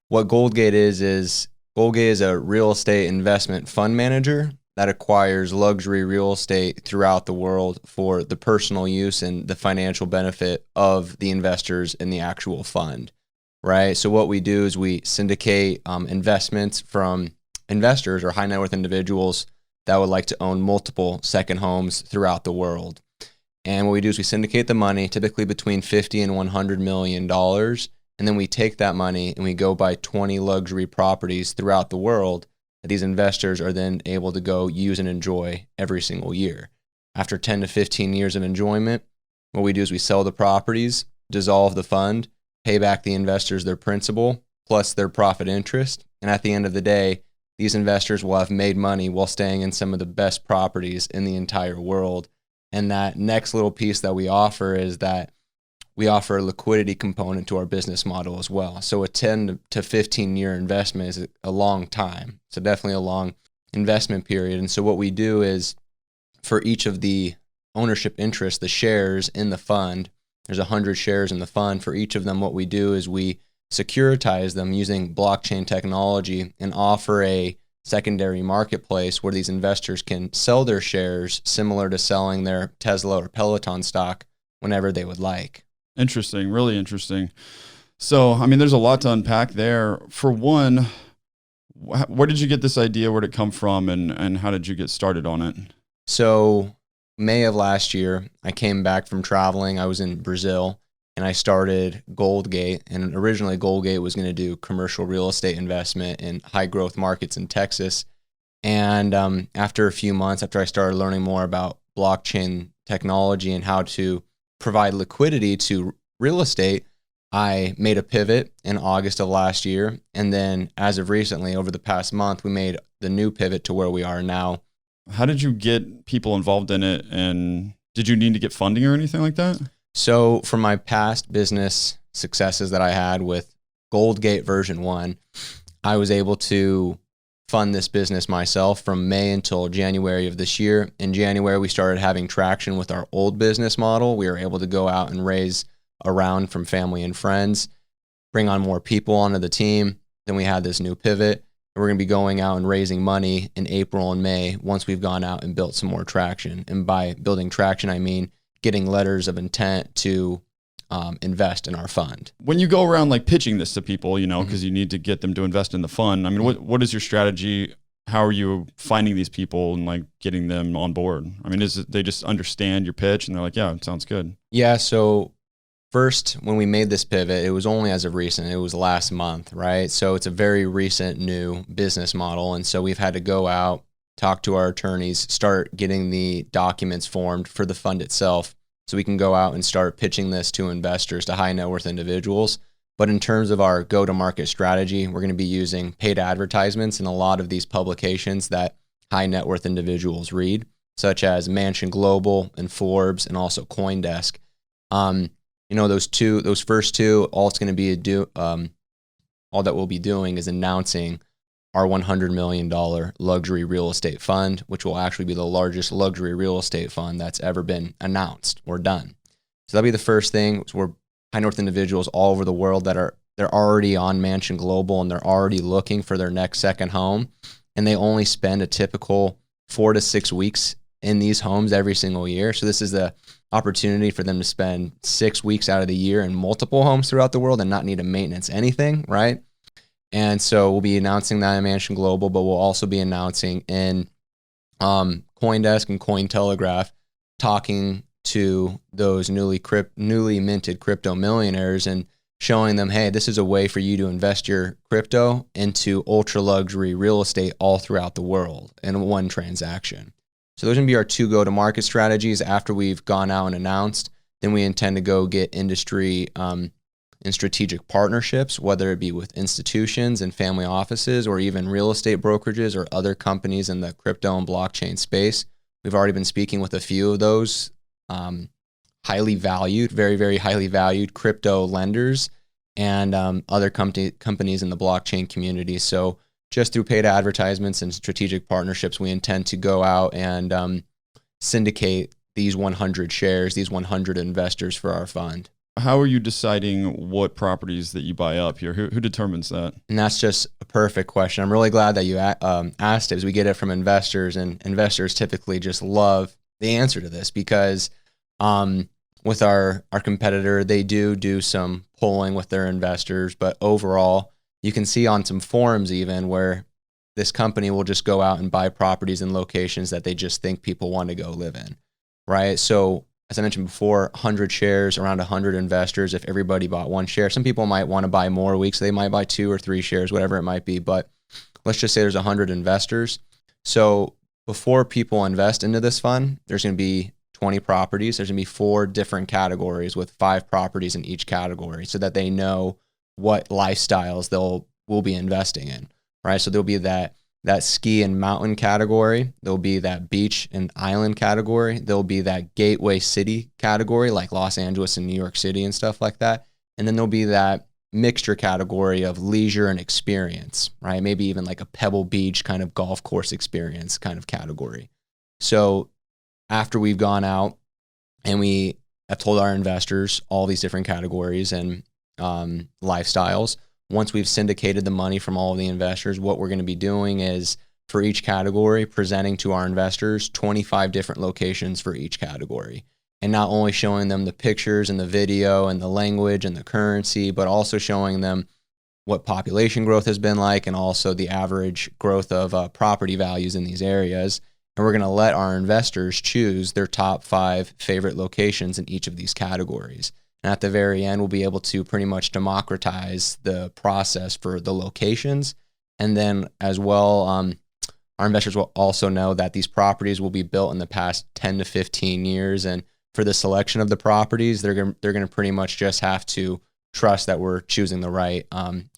what Goldgate is Goldgate is a real estate investment fund manager that acquires luxury real estate throughout the world for the personal use and the financial benefit of the investors in the actual fund, right? So what we do is we syndicate investments from investors or high net worth individuals that would like to own multiple second homes throughout the world. And what we do is we syndicate the money, typically between $50 and $100 million. And then we take that money and we go buy 20 luxury properties throughout the world that these investors are then able to go use and enjoy every single year. After 10 to 15 years of enjoyment, what we do is we sell the properties, dissolve the fund, pay back the investors their principal plus their profit interest. And at the end of the day, these investors will have made money while staying in some of the best properties in the entire world. And that next little piece that we offer is that we offer a liquidity component to our business model as well. So a 10 to 15 year investment is a long time. So definitely a long investment period. And so what we do is for each of the ownership interests, the shares in the fund, there's 100 shares in the fund. For each of them, what we do is we securitize them using blockchain technology and offer a secondary marketplace where these investors can sell their shares similar to selling their Tesla or Peloton stock whenever they would like. Interesting, really interesting. So, I mean, there's a lot to unpack there. For one, where did you get this idea? Where did it come from? And how did you get started on it? So May of last year, I came back from traveling. I was in Brazil and I started Goldgate. And originally Goldgate was going to do commercial real estate investment in high growth markets in Texas. And after a few months, after I started learning more about blockchain technology and how to provide liquidity to real estate, I made a pivot in August of last year. And then as of recently, over the past month, we made the new pivot to where we are now. How did you get people involved in it? And did you need to get funding or anything like that? So from my past business successes that I had with Goldgate version 1, I was able to fund this business myself from May until January of this year. In January, we started having traction with our old business model. We were able to go out and raise a round from family and friends, bring on more people onto the team. Then we had this new pivot. We're going to be going out and raising money in April and May once we've gone out and built some more traction. And by building traction, I mean getting letters of intent to invest in our fund. When you go around like pitching this to people, because you need to get them to invest in the fund, I mean, what is your strategy? How are you finding these people and like getting them on board? I mean, is it they just understand your pitch and they're like, yeah, it sounds good? Yeah. So first, when we made this pivot, it was only as of recent. It was last month, right? So it's a very recent new business model. And so we've had to go out, talk to our attorneys, start getting the documents formed for the fund itself so we can go out and start pitching this to investors, to high net worth individuals. But in terms of our go-to-market strategy, we're going to be using paid advertisements in a lot of these publications that high net worth individuals read, such as Mansion Global and Forbes and also CoinDesk. Those first two, all it's going to be all that we'll be doing is announcing our $100 million luxury real estate fund, which will actually be the largest luxury real estate fund that's ever been announced or done. So that'll be the first thing. We're high net worth individuals all over the world they're already on Mansion Global and they're already looking for their next second home, and they only spend a typical 4 to 6 weeks in these homes every single year. So this is the opportunity for them to spend 6 weeks out of the year in multiple homes throughout the world and not need to maintenance anything, right? And so we'll be announcing that in Mansion Global, but we'll also be announcing in CoinDesk and Cointelegraph, talking to those newly minted crypto millionaires and showing them, hey, this is a way for you to invest your crypto into ultra luxury real estate all throughout the world in one transaction. So those are going to be our two go-to-market strategies. After we've gone out and announced, then we intend to go get industry and strategic partnerships, whether it be with institutions and family offices or even real estate brokerages or other companies in the crypto and blockchain space. We've already been speaking with a few of those highly valued, very, very highly valued crypto lenders and other companies in the blockchain community. So just through paid advertisements and strategic partnerships, we intend to go out and syndicate these 100 shares, these 100 investors for our fund. how are you deciding what properties that you buy up here? Who determines that? And that's just a perfect question. I'm really glad that you asked it, as we get it from investors, and investors typically just love the answer to this because with our competitor, they do some polling with their investors, but overall, you can see on some forums even where this company will just go out and buy properties in locations that they just think people want to go live in, right? So as I mentioned before, 100 shares, around 100 investors. If everybody bought one share, some people might want to buy more weeks. They might buy 2 or 3 shares, whatever it might be. But let's just say there's 100 investors. So before people invest into this fund, there's going to be 20 properties. There's going to be 4 different categories with 5 properties in each category so that they know what lifestyles will be investing in, right? So there'll be that ski and mountain category. There'll be that beach and island category. There'll be that gateway city category like Los Angeles and New York City and stuff like that. And then there'll be that mixture category of leisure and experience, right? Maybe even like a Pebble Beach kind of golf course experience kind of category. So after we've gone out and we have told our investors all these different categories and lifestyles, once we've syndicated the money from all of the investors, what we're going to be doing is for each category, presenting to our investors 25 different locations for each category. And not only showing them the pictures and the video and the language and the currency, but also showing them what population growth has been like and also the average growth of property values in these areas. And we're going to let our investors choose their top 5 favorite locations in each of these categories. And at the very end, we'll be able to pretty much democratize the process for the locations. And then as well, our investors will also know that these properties will be built in the past 10 to 15 years. And for the selection of the properties, they're going to pretty much just have to trust that we're choosing the right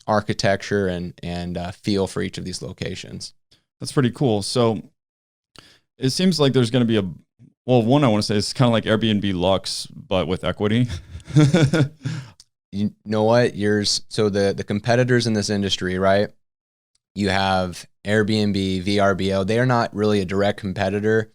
architecture and feel for each of these locations. That's pretty cool. So it seems like there's going to be one I want to say is kind of like Airbnb Lux, but with equity. You know what? So the competitors in this industry, right? You have Airbnb, VRBO. They are not really a direct competitor.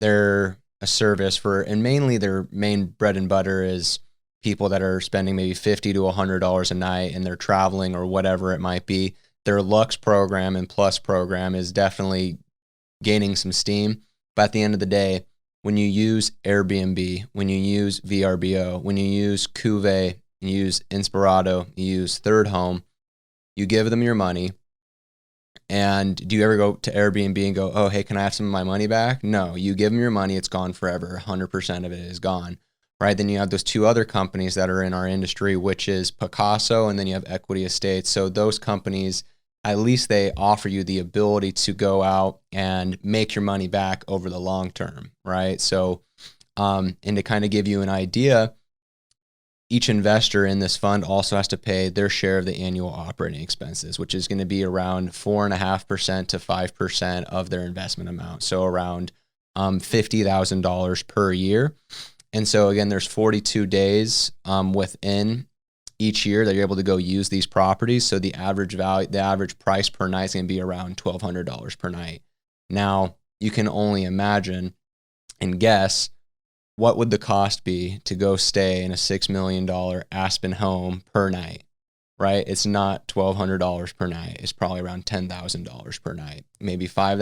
They're a service and mainly their main bread and butter is people that are spending maybe $50 to $100 a night and they're traveling or whatever it might be. Their Lux program and Plus program is definitely gaining some steam. But at the end of the day, when you use Airbnb, when you use VRBO, when you use Cuvée, you use Inspirato, you use Third Home, you give them your money. And do you ever go to Airbnb and go, oh, hey, can I have some of my money back? No, you give them your money, it's gone forever. 100% of it is gone, right? Then you have those 2 other companies that are in our industry, which is Picasso, and then you have Equity Estates. So those companies, at least they offer you the ability to go out and make your money back over the long term, right? So, and to kind of give you an idea, each investor in this fund also has to pay their share of the annual operating expenses, which is going to be around 4.5% to 5% of their investment amount. So around $50,000 per year. And so again, there's 42 days within each year that you're able to go use these properties. So the average price per night is going to be around $1,200 per night. Now, you can only imagine and guess what would the cost be to go stay in a $6 million Aspen home per night, right? It's not $1,200 per night. It's probably around $10,000 per night, maybe $5,000,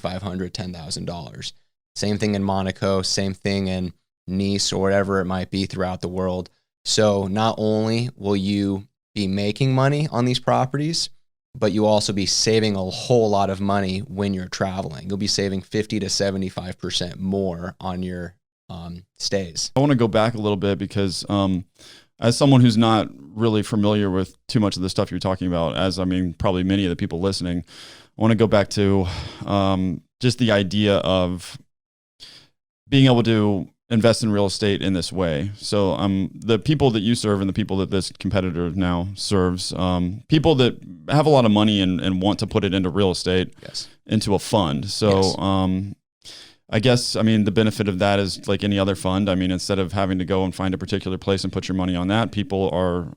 $7,500, $10,000. Same thing in Monaco, same thing in Nice or whatever it might be throughout the world. So not only will you be making money on these properties, but you'll also be saving a whole lot of money when you're traveling. You'll be saving 50 to 75% more on your stays. I want to go back a little bit because as someone who's not really familiar with too much of the stuff you're talking about, probably many of the people listening, I want to go back to just the idea of being able to invest in real estate in this way. So the people that you serve and the people that this competitor now serves, people that have a lot of money and want to put it into real estate, yes, into a fund. So yes. I guess, the benefit of that is like any other fund. Instead of having to go and find a particular place and put your money on that, people are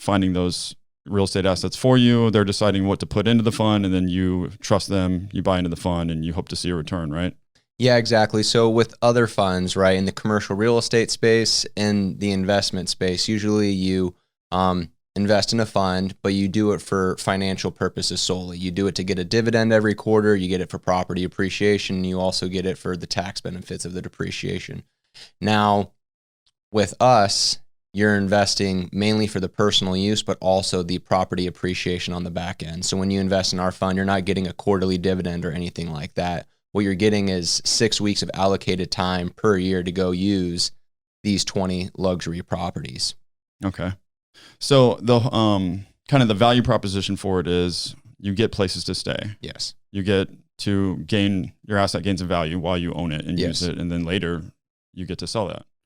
finding those real estate assets for you. They're deciding what to put into the fund, and then you trust them, you buy into the fund, and you hope to see a return, right? Yeah, exactly. So with other funds, right, in the commercial real estate space and the investment space, usually you invest in a fund, but you do it for financial purposes solely. You do it to get a dividend every quarter. You get it for property appreciation. You also get it for the tax benefits of the depreciation. Now, with us, you're investing mainly for the personal use, but also the property appreciation on the back end. So when you invest in our fund, you're not getting a quarterly dividend or anything like that. What you're getting is 6 weeks of allocated time per year to go use these 20 luxury properties. Okay. So the kind of the value proposition for it is you get places to stay. Yes. You get to gain your asset gains in value while you own it and Yes. use it, and then later you get to sell that.